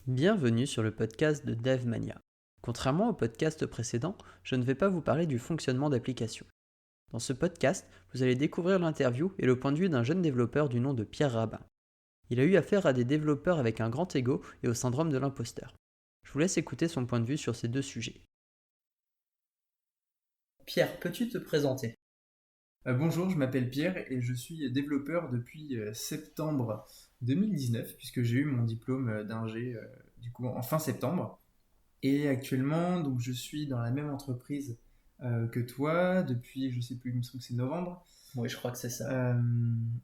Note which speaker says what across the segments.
Speaker 1: Bienvenue sur le podcast de DevMania. Contrairement au podcast précédent, je ne vais pas vous parler du fonctionnement d'application. Dans ce podcast, vous allez découvrir l'interview et le point de vue d'un jeune développeur du nom de Pierre Rabin. Il a eu affaire à des développeurs avec un grand ego et au syndrome de l'imposteur. Je vous laisse écouter son point de vue sur ces deux sujets. Pierre, peux-tu te présenter ?
Speaker 2: Bonjour, je m'appelle Pierre et je suis développeur depuis septembre 2019 puisque j'ai eu mon diplôme d'ingé en fin septembre. Et actuellement, donc, je suis dans la même entreprise que toi depuis, je sais plus, il me semble que c'est novembre.
Speaker 1: Oui, je crois que c'est ça.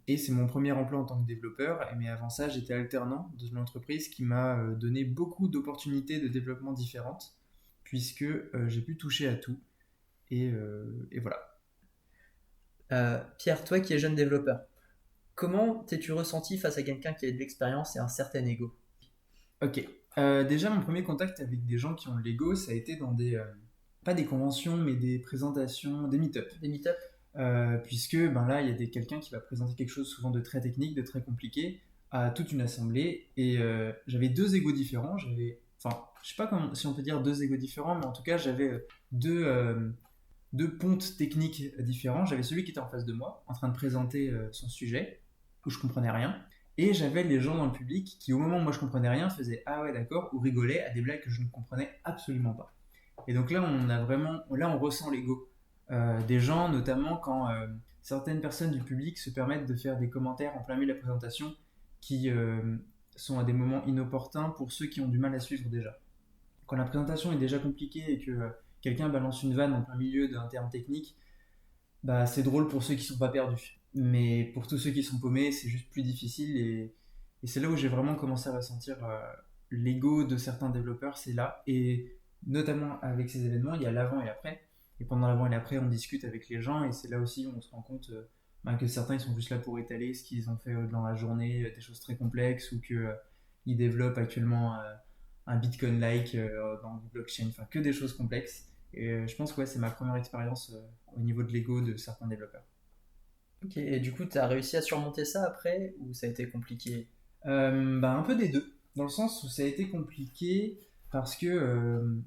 Speaker 2: Et c'est mon premier emploi en tant que développeur. Mais avant ça, j'étais alternant dans une entreprise qui m'a donné beaucoup d'opportunités de développement différentes puisque j'ai pu toucher à tout. Et voilà.
Speaker 1: Pierre, toi qui es jeune développeur, comment t'es-tu ressenti face à quelqu'un qui a de l'expérience et un certain ego ?
Speaker 2: Ok. Déjà, mon premier contact avec des gens qui ont de l'ego, ça a été dans pas des conventions, mais des présentations, des meet-up.
Speaker 1: Des meet-up ?
Speaker 2: Puisque là, il y a quelqu'un qui va présenter quelque chose souvent de très technique, de très compliqué, à toute une assemblée. Et j'avais deux égos différents. Enfin, je sais pas si on peut dire deux égos différents, mais en tout cas, j'avais deux pontes techniques différents. J'avais celui qui était en face de moi, en train de présenter son sujet, où je comprenais rien. Et j'avais les gens dans le public qui, au moment où moi je comprenais rien, faisaient ah ouais d'accord ou rigolaient à des blagues que je ne comprenais absolument pas. Et donc là, on ressent l'ego des gens, notamment quand certaines personnes du public se permettent de faire des commentaires en plein milieu de la présentation qui sont à des moments inopportuns pour ceux qui ont du mal à suivre déjà. Quand la présentation est déjà compliquée et que quelqu'un balance une vanne en plein milieu d'un terme technique, c'est drôle pour ceux qui sont pas perdus. Mais pour tous ceux qui sont paumés, c'est juste plus difficile. Et c'est là où j'ai vraiment commencé à ressentir l'ego de certains développeurs, c'est là. Et notamment avec ces événements, il y a l'avant et l'après. Et pendant l'avant et l'après, on discute avec les gens. Et c'est là aussi où on se rend compte que certains, ils sont juste là pour étaler ce qu'ils ont fait dans la journée, des choses très complexes, ou qu'ils développent actuellement un Bitcoin-like dans le blockchain. Enfin, que des choses complexes. Et je pense que c'est ma première expérience au niveau de l'ego de certains développeurs.
Speaker 1: Ok, et du coup, tu as réussi à surmonter ça après ou ça a été compliqué ?
Speaker 2: Un peu des deux, dans le sens où ça a été compliqué parce que,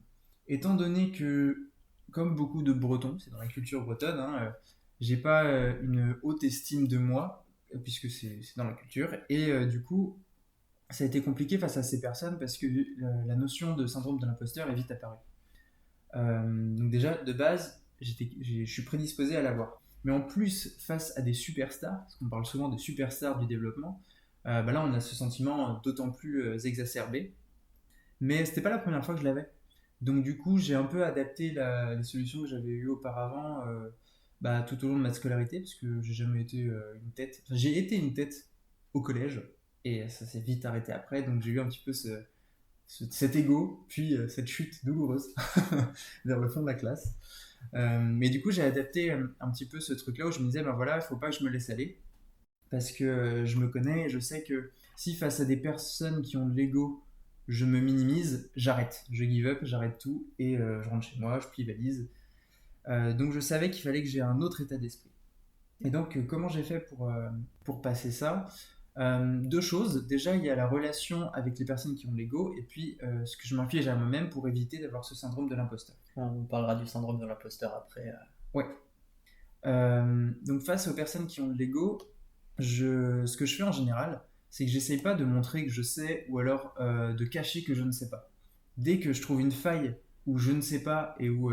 Speaker 2: étant donné que, comme beaucoup de Bretons, c'est dans la culture bretonne, j'ai pas une haute estime de moi, puisque c'est dans la culture, et du coup, ça a été compliqué face à ces personnes parce que la notion de syndrome de l'imposteur est vite apparue. Donc déjà, de base, je suis prédisposé à l'avoir. Mais en plus, face à des superstars, parce qu'on parle souvent de superstars du développement, là on a ce sentiment d'autant plus exacerbé. Mais c'était pas la première fois que je l'avais. Donc du coup, j'ai un peu adapté les solutions que j'avais eues auparavant tout au long de ma scolarité, parce que j'ai jamais été une tête. Enfin, j'ai été une tête au collège, et ça s'est vite arrêté après, donc j'ai eu un petit peu cet ego, puis cette chute douloureuse vers le fond de la classe. Mais du coup, j'ai adapté un petit peu ce truc-là où je me disais, il faut pas que je me laisse aller, parce que je me connais et je sais que si face à des personnes qui ont de l'ego, je me minimise, j'arrête, je give up, j'arrête tout et je rentre chez moi, je plie valise. Donc je savais qu'il fallait que j'ai un autre état d'esprit. Et donc comment j'ai fait pour passer ça? Deux choses. Déjà, il y a la relation avec les personnes qui ont de l'ego, et puis ce que je m'inflige à moi-même pour éviter d'avoir ce syndrome de l'imposteur.
Speaker 1: On parlera du syndrome de l'imposteur après.
Speaker 2: Ouais. Donc face aux personnes qui ont de l'ego, ce que je fais en général, c'est que j'essaye pas de montrer que je sais ou alors de cacher que je ne sais pas. Dès que je trouve une faille où je ne sais pas et où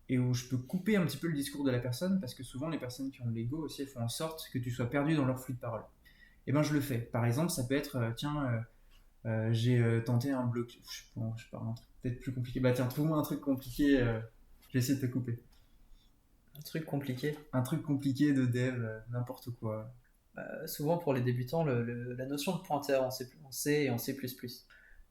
Speaker 2: je peux couper un petit peu le discours de la personne, parce que souvent les personnes qui ont de l'ego aussi, elles font en sorte que tu sois perdu dans leur flux de parole. Et je le fais. Par exemple, ça peut être, j'ai tenté un bloc, je sais pas, un truc peut-être plus compliqué. Tiens, trouve-moi un truc compliqué, je vais essayer de te couper.
Speaker 1: Un truc compliqué.
Speaker 2: Un truc compliqué de dev, n'importe quoi.
Speaker 1: Souvent pour les débutants, la notion de pointeur en C et en C++. Si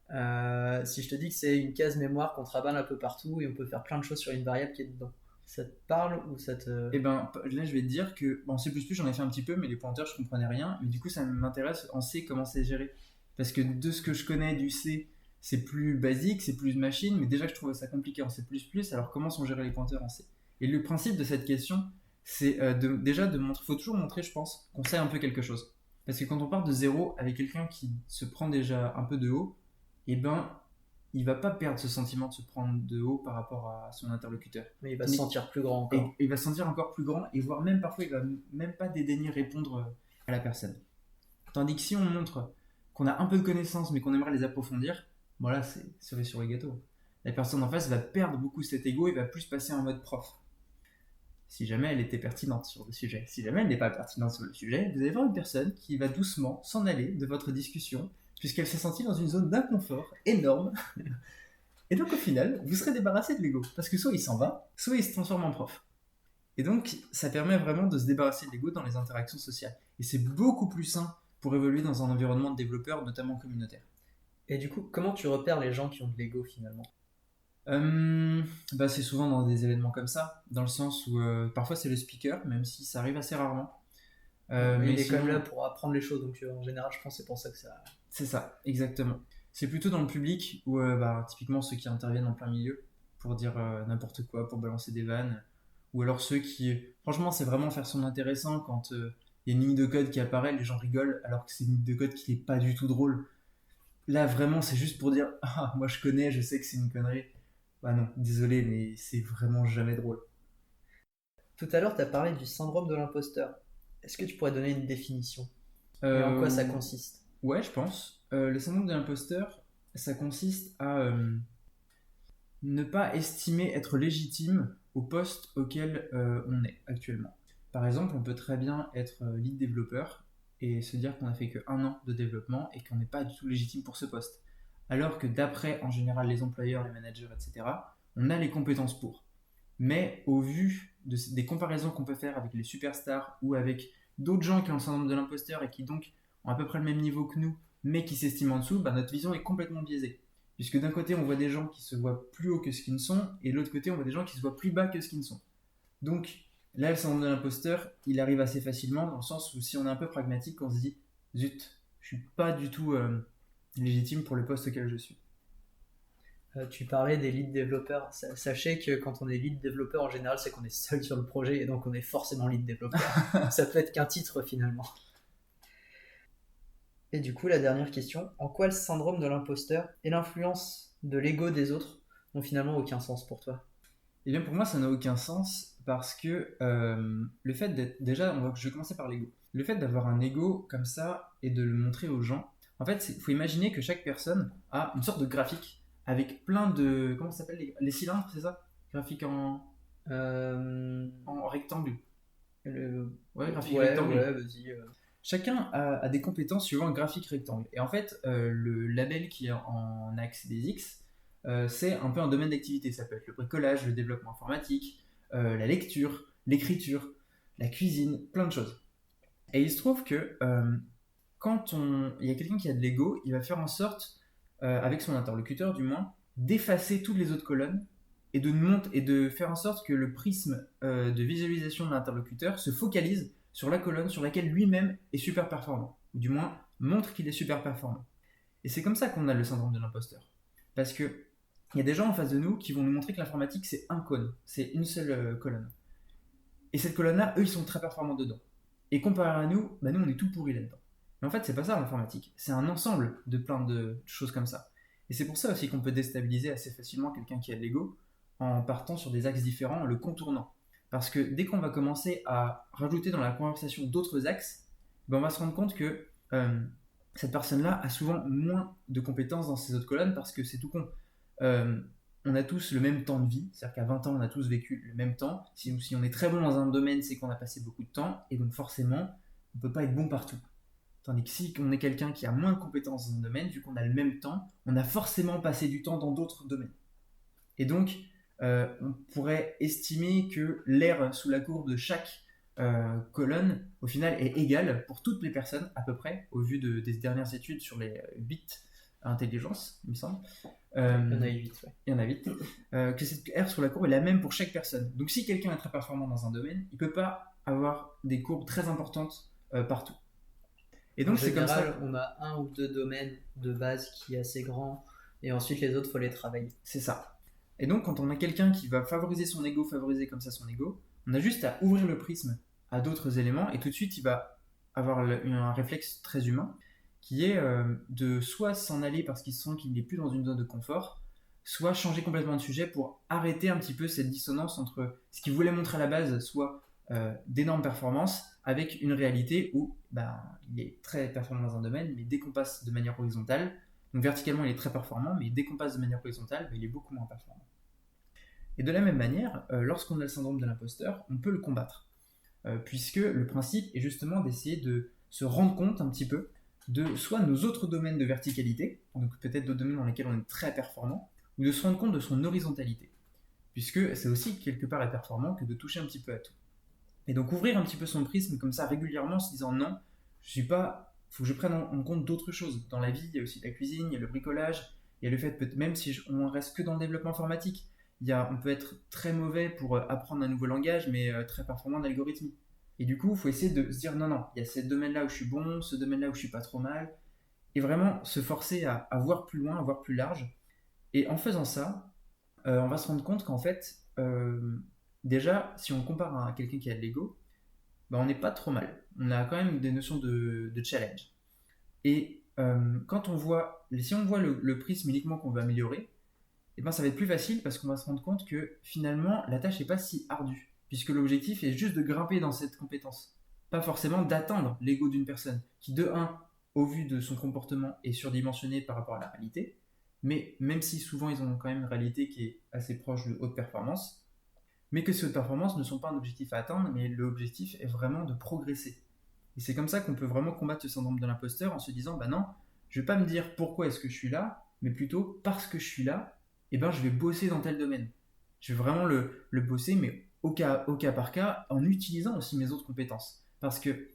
Speaker 1: je te dis que c'est une case mémoire qu'on travaille un peu partout et on peut faire plein de choses sur une variable qui est dedans, ça te parle ou ça te...
Speaker 2: Eh là je vais te dire que en C++ j'en ai fait un petit peu, mais les pointeurs je comprenais rien, mais du coup ça m'intéresse en C comment c'est géré, parce que de ce que je connais du C, c'est plus basique, c'est plus machine, mais déjà je trouvais ça compliqué en C++, alors comment sont gérés les pointeurs en C? Et le principe de cette question, c'est déjà de montrer, faut toujours montrer, je pense, qu'on sait un peu quelque chose, parce que quand on part de zéro avec quelqu'un qui se prend déjà un peu de haut, eh ben, il va pas perdre ce sentiment de se prendre de haut par rapport à son interlocuteur.
Speaker 1: Mais il va se sentir plus grand
Speaker 2: Et
Speaker 1: encore.
Speaker 2: il va se sentir encore plus grand, et voire même parfois, il va même pas dédaigner répondre à la personne. Tandis que si on montre qu'on a un peu de connaissances, mais qu'on aimerait les approfondir, voilà, c'est cerise sur le gâteau. La personne en face va perdre beaucoup cet ego et va plus passer en mode prof. Si jamais elle était pertinente sur le sujet. Si jamais elle n'est pas pertinente sur le sujet, vous allez voir une personne qui va doucement s'en aller de votre discussion, puisqu'elle s'est sentie dans une zone d'inconfort énorme. Et donc au final, vous serez débarrassé de l'ego. Parce que soit il s'en va, soit il se transforme en prof. Et donc, ça permet vraiment de se débarrasser de l'ego dans les interactions sociales. Et c'est beaucoup plus sain pour évoluer dans un environnement de développeurs, notamment communautaire.
Speaker 1: Et du coup, comment tu repères les gens qui ont de l'ego finalement?
Speaker 2: C'est souvent dans des événements comme ça, dans le sens où parfois c'est le speaker, même si ça arrive assez rarement.
Speaker 1: Mais il est
Speaker 2: sinon,
Speaker 1: quand même là pour apprendre les choses, donc en général, je pense que c'est pour ça que ça.
Speaker 2: c'est ça, exactement. C'est plutôt dans le public où typiquement ceux qui interviennent en plein milieu pour dire n'importe quoi, pour balancer des vannes, ou alors ceux qui, franchement, c'est vraiment faire son intéressant quand il y a une ligne de code qui apparaît, les gens rigolent alors que c'est une ligne de code qui n'est pas du tout drôle. Là, vraiment, c'est juste pour dire ah, moi je connais, je sais que c'est une connerie. Bah non, désolé, mais c'est vraiment jamais drôle.
Speaker 1: Tout à l'heure, tu as parlé du syndrome de l'imposteur. Est-ce que tu pourrais donner une définition? Et en quoi ça
Speaker 2: Euh,
Speaker 1: consiste?
Speaker 2: Ouais, je pense. Le syndrome de l'imposteur, ça consiste à ne pas estimer être légitime au poste auquel on est actuellement. Par exemple, on peut très bien être lead développeur et se dire qu'on a fait que 1 an de développement et qu'on n'est pas du tout légitime pour ce poste. Alors que d'après, en général, les employeurs, les managers, etc., on a les compétences pour. Mais au vu des comparaisons qu'on peut faire avec les superstars ou avec d'autres gens qui ont le syndrome de l'imposteur et qui donc ont à peu près le même niveau que nous, mais qui s'estiment en dessous, notre vision est complètement biaisée. Puisque d'un côté, on voit des gens qui se voient plus haut que ce qu'ils ne sont, et de l'autre côté, on voit des gens qui se voient plus bas que ce qu'ils ne sont. Donc, là, le syndrome de l'imposteur, il arrive assez facilement, dans le sens où si on est un peu pragmatique, on se dit zut, je suis pas du tout légitime pour le poste auquel je suis.
Speaker 1: Tu parlais des lead développeurs. Sachez que quand on est lead développeur, en général, c'est qu'on est seul sur le projet et donc on est forcément lead développeur. Ça peut être qu'un titre finalement. Et du coup, la dernière question, en quoi le syndrome de l'imposteur et l'influence de l'ego des autres n'ont finalement aucun sens pour toi?
Speaker 2: Eh bien, pour moi, ça n'a aucun sens parce que le fait d'être. Déjà, je vais commencer par l'ego. Le fait d'avoir un ego comme ça et de le montrer aux gens, en fait, il faut imaginer que chaque personne a une sorte de graphique avec plein de. Comment ça s'appelle les cylindres, c'est ça? Graphique
Speaker 1: Euh,
Speaker 2: en rectangle.
Speaker 1: le-
Speaker 2: Ouais, graphique
Speaker 1: Ouais,
Speaker 2: rectangle.
Speaker 1: ouais, vas-y.
Speaker 2: Chacun a des compétences suivant un graphique rectangle. Et en fait, le label qui est en axe des X, c'est un peu un domaine d'activité. Ça peut être le bricolage, le développement informatique, la lecture, l'écriture, la cuisine, plein de choses. Et il se trouve que il y a quelqu'un qui a de l'ego, il va faire en sorte, avec son interlocuteur du moins, d'effacer toutes les autres colonnes et de faire en sorte que le prisme de visualisation de l'interlocuteur se focalise sur la colonne sur laquelle lui-même est super performant, ou du moins montre qu'il est super performant. Et c'est comme ça qu'on a le syndrome de l'imposteur. Parce que il y a des gens en face de nous qui vont nous montrer que l'informatique c'est un cône, c'est une seule colonne. Et cette colonne-là, eux, ils sont très performants dedans. Et comparé à nous, nous on est tout pourri là-dedans. Mais en fait, c'est pas ça l'informatique. C'est un ensemble de plein de choses comme ça. Et c'est pour ça aussi qu'on peut déstabiliser assez facilement quelqu'un qui a de l'ego en partant sur des axes différents, en le contournant. Parce que dès qu'on va commencer à rajouter dans la conversation d'autres axes, on va se rendre compte que cette personne-là a souvent moins de compétences dans ces autres colonnes parce que c'est tout con. Euh, on a tous le même temps de vie, c'est-à-dire qu'à 20 ans, on a tous vécu le même temps. Si on est très bon dans un domaine, c'est qu'on a passé beaucoup de temps, et donc forcément, on ne peut pas être bon partout. Tandis que si on est quelqu'un qui a moins de compétences dans un domaine, vu qu'on a le même temps, on a forcément passé du temps dans d'autres domaines. Et donc, on pourrait estimer que l'air sous la courbe de chaque colonne, au final, est égal pour toutes les personnes, à peu près, au vu des dernières études sur les bits intelligence, il me semble.
Speaker 1: Il y en a 8, ouais.
Speaker 2: Il y en a 8. Que cette R sur la courbe est la même pour chaque personne. Donc si quelqu'un est très performant dans un domaine, il ne peut pas avoir des courbes très importantes partout. Et donc c'est comme ça.
Speaker 1: En général, on a un ou deux domaines de base qui est assez grand, et ensuite les autres, il faut les travailler.
Speaker 2: C'est ça. Et donc quand on a quelqu'un qui va favoriser son ego, favoriser comme ça son ego, on a juste à ouvrir le prisme à d'autres éléments, et tout de suite il va avoir un réflexe très humain, qui est de soit s'en aller parce qu'il sent qu'il n'est plus dans une zone de confort, soit changer complètement de sujet pour arrêter un petit peu cette dissonance entre ce qu'il voulait montrer à la base, soit d'énormes performances, avec une réalité où il est très performant dans un domaine, mais dès qu'on passe de manière horizontale, donc verticalement il est très performant, mais dès qu'on passe de manière horizontale, il est beaucoup moins performant. Et de la même manière, lorsqu'on a le syndrome de l'imposteur, on peut le combattre. Puisque le principe est justement d'essayer de se rendre compte un petit peu de soit nos autres domaines de verticalité, donc peut-être d'autres domaines dans lesquels on est très performant, ou de se rendre compte de son horizontalité, puisque c'est aussi quelque part être performant que de toucher un petit peu à tout. Et donc ouvrir un petit peu son prisme comme ça régulièrement en se disant non, je suis pas, faut que je prenne en compte d'autres choses. Dans la vie, il y a aussi la cuisine, il y a le bricolage, il y a le fait, même si on reste que dans le développement informatique, on peut être très mauvais pour apprendre un nouveau langage, mais très performant en algorithmie. Et du coup, il faut essayer de se dire non, il y a ce domaine-là où je suis bon, ce domaine-là où je suis pas trop mal, et vraiment se forcer à voir plus loin, à voir plus large. Et en faisant ça, on va se rendre compte qu'en fait, déjà, si on compare à quelqu'un qui a de l'ego, on n'est pas trop mal. On a quand même des notions de challenge. Et quand on voit, si on voit le prisme uniquement qu'on veut améliorer, ça va être plus facile parce qu'on va se rendre compte que finalement, la tâche n'est pas si ardue, puisque l'objectif est juste de grimper dans cette compétence, pas forcément d'atteindre l'ego d'une personne qui, de 1, au vu de son comportement, est surdimensionné par rapport à la réalité, mais même si souvent ils ont quand même une réalité qui est assez proche de haute performance, mais que ces hautes performances ne sont pas un objectif à atteindre, mais l'objectif est vraiment de progresser. Et c'est comme ça qu'on peut vraiment combattre ce syndrome de l'imposteur en se disant, non, je ne vais pas me dire pourquoi est-ce que je suis là, mais plutôt parce que je suis là, je vais bosser dans tel domaine. Je vais vraiment le bosser, mais au cas par cas, en utilisant aussi mes autres compétences. Parce que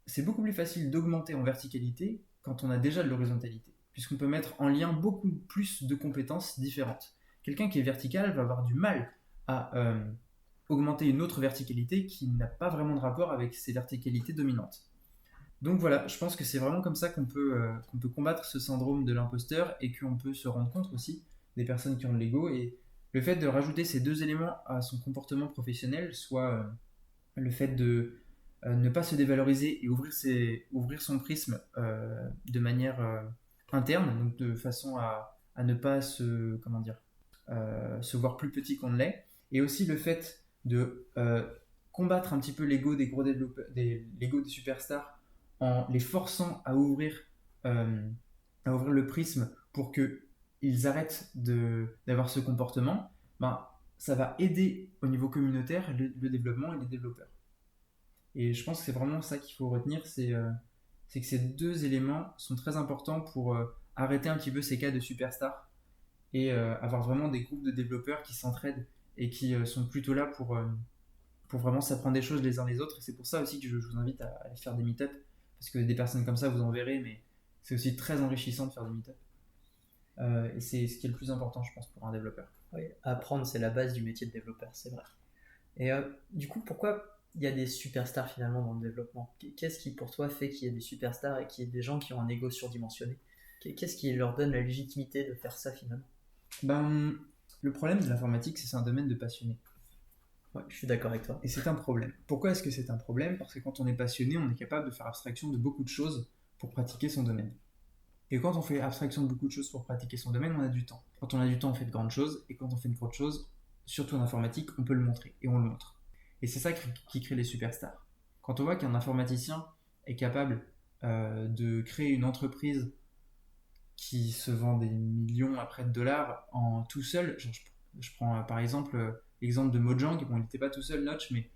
Speaker 2: c'est beaucoup plus facile d'augmenter en verticalité quand on a déjà de l'horizontalité, puisqu'on peut mettre en lien beaucoup plus de compétences différentes. Quelqu'un qui est vertical va avoir du mal à augmenter une autre verticalité qui n'a pas vraiment de rapport avec ses verticalités dominantes. Donc voilà, je pense que c'est vraiment comme ça qu'on peut combattre ce syndrome de l'imposteur et qu'on peut se rendre compte aussi des personnes qui ont de l'ego. Et le fait de rajouter ces deux éléments à son comportement professionnel, soit le fait de ne pas se dévaloriser et ouvrir son prisme de manière interne, donc de façon à ne pas se voir plus petit qu'on ne l'est, et aussi le fait de combattre un petit peu l'ego des gros développeurs, l'ego des superstars, en les forçant à ouvrir le prisme pour qu'ils arrêtent d'avoir ce comportement, ça va aider au niveau communautaire le développement et les développeurs. Et je pense que c'est vraiment ça qu'il faut retenir, c'est que ces deux éléments sont très importants pour arrêter un petit peu ces cas de superstars et avoir vraiment des groupes de développeurs qui s'entraident et qui sont plutôt là pour vraiment s'apprendre des choses les uns les autres. Et c'est pour ça aussi que je vous invite à aller faire des meet-up, parce que des personnes comme ça, vous en verrez, mais c'est aussi très enrichissant de faire des meet-up. Et c'est ce qui est le plus important, je pense, pour un développeur.
Speaker 1: Oui, apprendre, c'est la base du métier de développeur, c'est vrai. Et du coup, pourquoi il y a des superstars finalement dans le développement? Qu'est-ce qui pour toi fait qu'il y ait des superstars et qu'il y ait des gens qui ont un ego surdimensionné? Qu'est-ce qui leur donne la légitimité de faire ça finalement?
Speaker 2: Le problème de l'informatique, c'est un domaine de passionnés.
Speaker 1: Ouais, je suis d'accord avec toi.
Speaker 2: Et c'est un problème. Pourquoi est-ce que c'est un problème? Parce que quand on est passionné, on est capable de faire abstraction de beaucoup de choses pour pratiquer son domaine. Et quand on fait abstraction de beaucoup de choses pour pratiquer son domaine, on a du temps. Quand on a du temps, on fait de grandes choses. Et quand on fait de grandes choses, surtout en informatique, on peut le montrer. Et on le montre. Et c'est ça qui crée les superstars. Quand on voit qu'un informaticien est capable de créer une entreprise qui se vend des millions après de dollars en tout seul, je prends par exemple l'exemple de Mojang, il n'était pas tout seul Notch, mais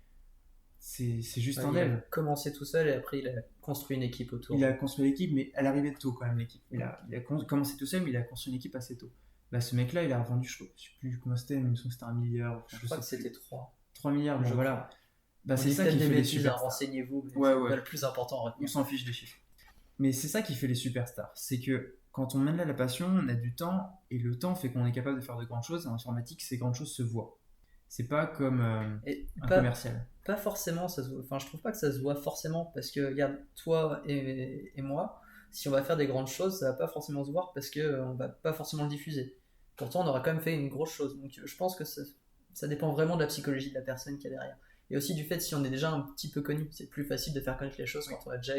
Speaker 2: c'est juste un dev.
Speaker 1: Il a commencé tout seul et après il a construit une équipe autour.
Speaker 2: Il a construit l'équipe, mais elle arrivait tôt quand même, l'équipe. Il a commencé tout seul, mais il a construit une équipe assez tôt. Ce mec-là, il a vendu, je ne sais plus comment c'était, mais c'était 1 milliard.
Speaker 1: Je crois que c'était 3
Speaker 2: milliards, bon, voilà.
Speaker 1: C'est ça qui fait les superstars. Renseignez-vous, mais c'est pas le plus important à retenir.
Speaker 2: On s'en fiche des chiffres. Mais c'est ça qui fait les superstars. C'est que quand on mène là la passion, on a du temps, et le temps fait qu'on est capable de faire de grandes choses. En informatique, ces grandes choses se voient. C'est pas comme un commercial.
Speaker 1: Pas forcément, ça se voit. Enfin, je trouve pas que ça se voit forcément, parce que regarde, toi et moi, si on va faire des grandes choses, ça va pas forcément se voir parce qu'on va pas forcément le diffuser. Pourtant, on aura quand même fait une grosse chose. Donc, je pense que ça dépend vraiment de la psychologie de la personne qui est derrière. Et aussi du fait, si on est déjà un petit peu connu, c'est plus facile de faire connaître les choses quand on a déjà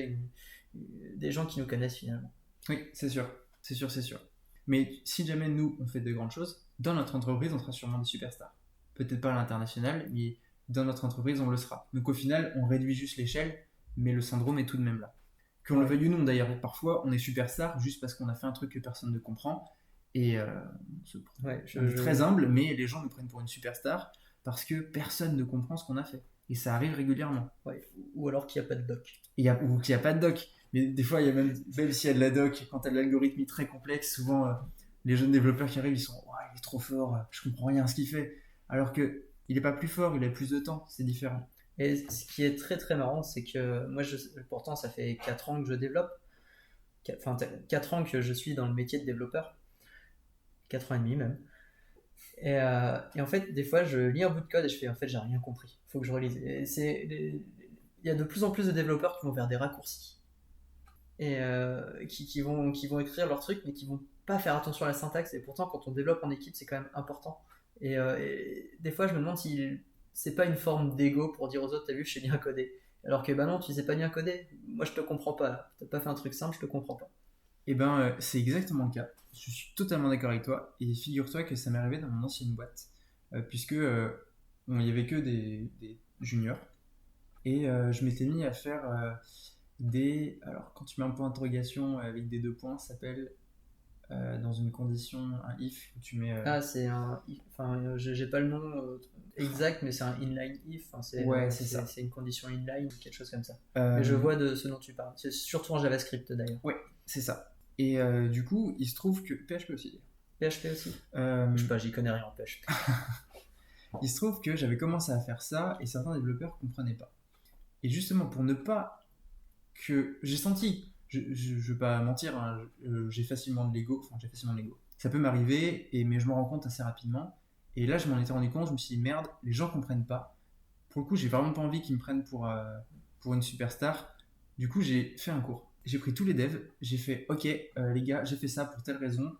Speaker 1: des gens qui nous connaissent finalement.
Speaker 2: Oui, c'est sûr. C'est sûr, c'est sûr. Mais si jamais nous, on fait de grandes choses, dans notre entreprise, on sera sûrement des superstars. Peut-être pas à l'international, mais dans notre entreprise, on le sera. Donc au final, on réduit juste l'échelle, mais le syndrome est tout de même là. Qu'on le veuille ou non d'ailleurs, parfois on est superstar juste parce qu'on a fait un truc que personne ne comprend. Et on est très humble, mais les gens nous prennent pour une superstar parce que personne ne comprend ce qu'on a fait. Et ça arrive régulièrement.
Speaker 1: Ouais. Ou alors qu'il n'y a pas de doc.
Speaker 2: Ou qu'il n'y a pas de doc. Mais des fois, il y a même s'il y a de la doc, quand tu as de l'algorithme très complexe, souvent les jeunes développeurs qui arrivent, ils sont il est trop fort, je comprends rien à ce qu'il fait. Alors que il n'est pas plus fort, il a plus de temps, c'est différent.
Speaker 1: Et ce qui est très très marrant, c'est que moi, pourtant, ça fait 4 ans que je développe. Enfin, 4 ans que je suis dans le métier de développeur. 4 ans et demi même. Et en fait, des fois, je lis un bout de code et je fais, en fait, j'ai rien compris. Il faut que je relise. Il y a de plus en plus de développeurs qui vont vers des raccourcis et qui vont écrire leur truc, mais qui vont pas faire attention à la syntaxe. Et pourtant, quand on développe en équipe, c'est quand même important. Et des fois, je me demande si c'est pas une forme d'ego pour dire aux autres, t'as vu, je sais bien coder. Alors que bah non, tu sais pas bien coder. Moi, je te comprends pas. T'as pas fait un truc simple, je te comprends pas.
Speaker 2: Et ben, c'est exactement le cas. Je suis totalement d'accord avec toi. Et figure-toi que ça m'est arrivé dans mon ancienne boîte, puisque il n'y avait que des juniors. Et je m'étais mis à faire Alors, quand tu mets un point d'interrogation avec des 2 points, ça s'appelle dans une condition un if où tu mets.
Speaker 1: C'est un. Enfin, j'ai pas le nom exact, mais c'est un inline if. Enfin,
Speaker 2: c'est ça.
Speaker 1: C'est une condition inline ou quelque chose comme ça.
Speaker 2: Euh,
Speaker 1: Mais je vois de ce dont tu parles. C'est surtout en JavaScript d'ailleurs.
Speaker 2: Ouais, c'est ça. Et du coup, il se trouve que. PHP aussi.
Speaker 1: PHP aussi. Je sais pas, j'y connais rien en PHP.
Speaker 2: Il se trouve que j'avais commencé à faire ça et certains développeurs comprenaient pas. Et justement, pour ne pas que. J'ai senti, je vais pas mentir, hein, j'ai facilement de l'ego. Enfin, j'ai facilement de l'ego. Ça peut m'arriver, mais je me rends compte assez rapidement. Et là, je m'en étais rendu compte, je me suis dit merde, les gens comprennent pas. Pour le coup, j'ai vraiment pas envie qu'ils me prennent pour une superstar. Du coup, j'ai fait un cours. J'ai pris tous les devs, j'ai fait ok, les gars, j'ai fait ça pour telle raison,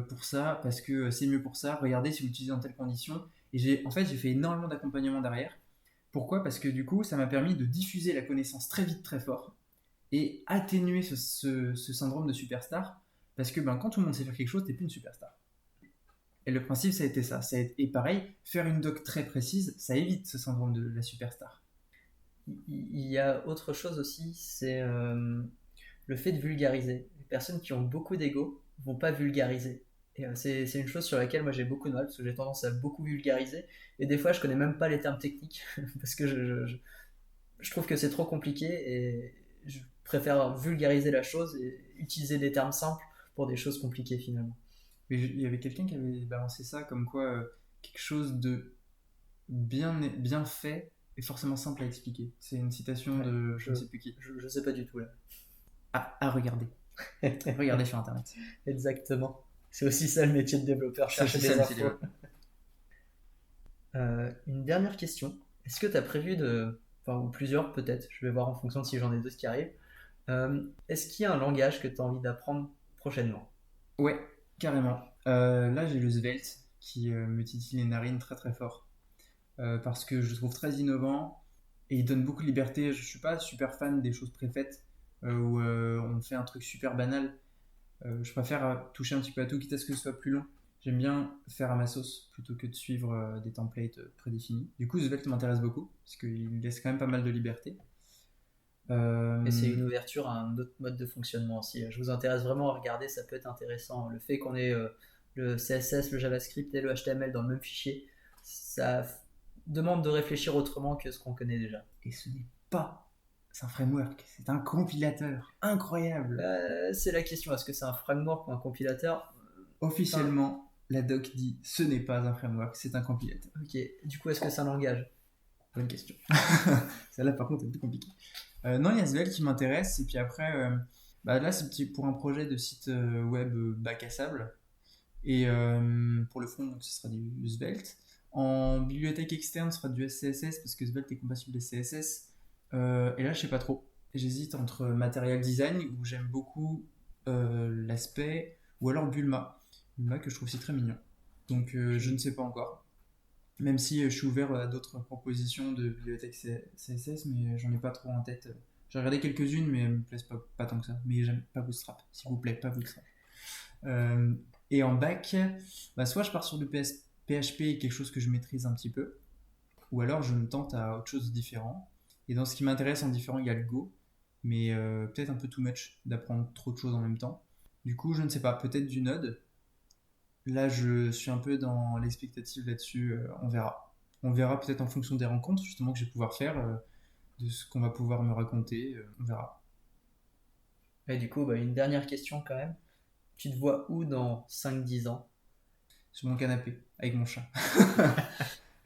Speaker 2: pour ça, parce que c'est mieux pour ça. Regardez si vous l'utilisez dans telle condition. Et j'ai fait énormément d'accompagnement derrière. Pourquoi? Parce que du coup, ça m'a permis de diffuser la connaissance très vite, très fort, et atténuer ce syndrome de superstar. Parce que quand tout le monde sait faire quelque chose, t'es plus une superstar. Et le principe, ça a été ça. Et pareil, faire une doc très précise, ça évite ce syndrome de la superstar.
Speaker 1: Il y a autre chose aussi, c'est le fait de vulgariser. Les personnes qui ont beaucoup d'ego vont pas vulgariser. Et c'est une chose sur laquelle moi j'ai beaucoup de mal, parce que j'ai tendance à beaucoup vulgariser. Et des fois, je connais même pas les termes techniques, parce que je trouve que c'est trop compliqué, et je préfère vulgariser la chose et utiliser des termes simples pour des choses compliquées finalement.
Speaker 2: Mais il y avait quelqu'un qui avait balancé ça comme quoi quelque chose de bien fait est forcément simple à expliquer. C'est une citation de je ne sais plus qui.
Speaker 1: Je sais pas du tout là.
Speaker 2: À regarder. Regardez sur internet.
Speaker 1: Exactement. C'est aussi ça le métier de développeur, chercher des infos. Une dernière question. Est-ce que tu as prévu ou plusieurs peut-être, je vais voir en fonction de si j'en ai d'autres qui arrivent. Est-ce qu'il y a un langage que tu as envie d'apprendre prochainement?
Speaker 2: Ouais, carrément. Là, j'ai le Svelte qui me titille les narines très très fort. Parce que je le trouve très innovant et il donne beaucoup de liberté. Je suis pas super fan des choses préfaites où on fait un truc super banal. Je préfère toucher un petit peu à tout, quitte à ce que ce soit plus long. J'aime bien faire à ma sauce plutôt que de suivre des templates prédéfinis. Du coup, Svelte m'intéresse beaucoup parce qu'il laisse quand même pas mal de liberté.
Speaker 1: Et c'est une ouverture à un autre mode de fonctionnement aussi. Je vous intéresse vraiment à regarder, ça peut être intéressant. Le fait qu'on ait le CSS, le JavaScript et le HTML dans le même fichier, ça demande de réfléchir autrement que ce qu'on connaît déjà.
Speaker 2: Et ce n'est pas un framework, c'est un compilateur. Incroyable.
Speaker 1: C'est la question, est-ce que c'est un framework ou un compilateur?
Speaker 2: Officiellement, la doc dit ce n'est pas un framework, c'est un compilateur.
Speaker 1: Ok, du coup, est-ce que c'est un langage?
Speaker 2: Bonne question. Celle-là, par contre, est plus compliquée. Non, il y a Svelte qui m'intéresse, et puis après, là, c'est pour un projet de site web bac à sable. Et pour le front, donc, ce sera du Svelte. En bibliothèque externe, ce sera du SCSS parce que Svelte est compatible avec CSS. Et là, je sais pas trop. J'hésite entre Material Design, où j'aime beaucoup l'aspect, ou alors Bulma. Bulma que je trouve aussi très mignon. Donc, je ne sais pas encore. Même si je suis ouvert à d'autres propositions de bibliothèque CSS, mais j'en ai pas trop en tête J'ai regardé quelques-unes, mais elles me plaisent pas tant que ça. Mais j'aime pas Bootstrap, s'il vous plaît, pas Bootstrap. Euh, et en back, bah, soit je pars sur du PHP, quelque chose que je maîtrise un petit peu, ou alors je me tente à autre chose de différent. Et dans ce qui m'intéresse en différent, il y a le Go, mais peut-être un peu too much d'apprendre trop de choses en même temps. Du coup, je ne sais pas, peut-être du Node. Là, je suis un peu dans l'expectative là-dessus, on verra. On verra peut-être en fonction des rencontres justement que je vais pouvoir faire, de ce qu'on va pouvoir me raconter, on verra.
Speaker 1: Et du coup, une dernière question quand même. Tu te vois où dans 5-10 ans?
Speaker 2: Sur mon canapé, avec mon chat.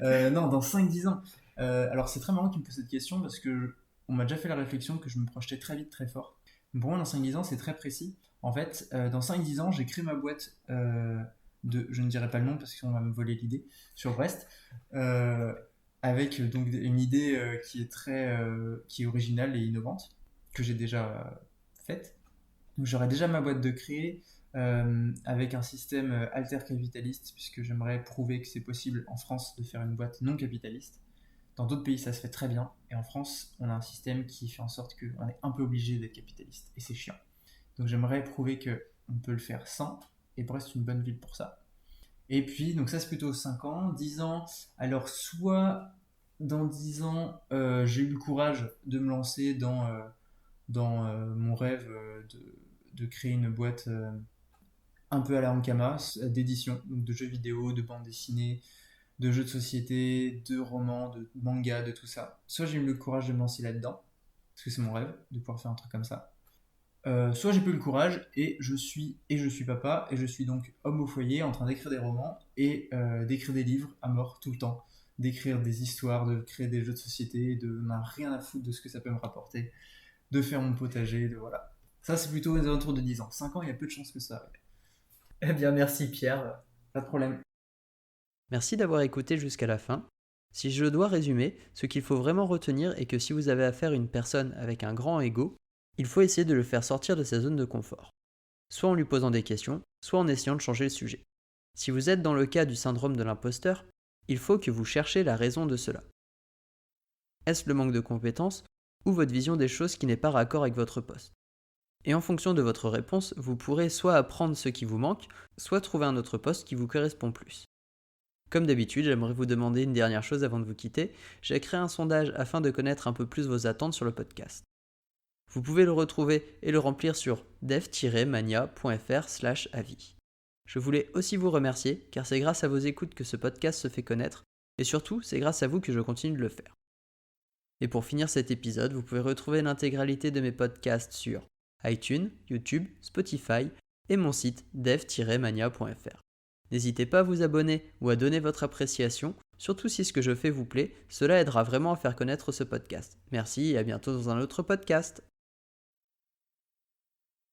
Speaker 2: Non, dans 5-10 ans. Alors c'est très marrant qu'il me pose cette question parce que on m'a déjà fait la réflexion que je me projetais très vite, très fort. Mais pour moi, dans 5-10 ans, c'est très précis. En fait, dans 5-10 ans, j'ai créé ma boîte je ne dirai pas le nom parce qu'on va me voler l'idée, sur Brest, euh, avec donc une idée qui est originale et innovante, que j'ai déjà faite. Donc j'aurai déjà ma boîte de créer avec un système alter-capitaliste, puisque j'aimerais prouver que c'est possible en France de faire une boîte non capitaliste. Dans d'autres pays, ça se fait très bien, et en France, on a un système qui fait en sorte qu'on est un peu obligé d'être capitaliste, et c'est chiant. Donc j'aimerais prouver qu'on peut le faire sans, et Brest est une bonne ville pour ça. Et puis, donc ça c'est plutôt 5 ans, 10 ans. Alors soit dans 10 ans, j'ai eu le courage de me lancer dans mon rêve de créer une boîte un peu à la Ankama, d'édition, donc de jeux vidéo, de bandes dessinées, de jeux de société, de romans, de mangas, de tout ça. Soit j'ai eu le courage de me lancer là-dedans, parce que c'est mon rêve de pouvoir faire un truc comme ça. Soit j'ai pas eu le courage et je suis papa et je suis donc homme au foyer en train d'écrire des romans et d'écrire des livres à mort tout le temps, d'écrire des histoires, de créer des jeux de société, de n'en rien à foutre de ce que ça peut me rapporter, de faire mon potager, de voilà. Ça c'est plutôt aux alentours de 10 ans. 5 ans, il y a peu de chances que ça arrive.
Speaker 1: Eh bien, merci Pierre.
Speaker 2: Pas de problème.
Speaker 1: Merci d'avoir écouté jusqu'à la fin. Si je dois résumer, ce qu'il faut vraiment retenir est que si vous avez affaire à une personne avec un grand ego, il faut essayer de le faire sortir de sa zone de confort. Soit en lui posant des questions, soit en essayant de changer le sujet. Si vous êtes dans le cas du syndrome de l'imposteur, il faut que vous cherchiez la raison de cela. Est-ce le manque de compétences ou votre vision des choses qui n'est pas raccord avec votre poste? Et en fonction de votre réponse, vous pourrez soit apprendre ce qui vous manque, soit trouver un autre poste qui vous correspond plus. Comme d'habitude, j'aimerais vous demander une dernière chose avant de vous quitter. J'ai créé un sondage afin de connaître un peu plus vos attentes sur le podcast. Vous pouvez le retrouver et le remplir sur dev-mania.fr/avis. Je voulais aussi vous remercier car c'est grâce à vos écoutes que ce podcast se fait connaître et surtout c'est grâce à vous que je continue de le faire. Et pour finir cet épisode, vous pouvez retrouver l'intégralité de mes podcasts sur iTunes, YouTube, Spotify et mon site dev-mania.fr. N'hésitez pas à vous abonner ou à donner votre appréciation, surtout si ce que je fais vous plaît, cela aidera vraiment à faire connaître ce podcast. Merci et à bientôt dans un autre podcast.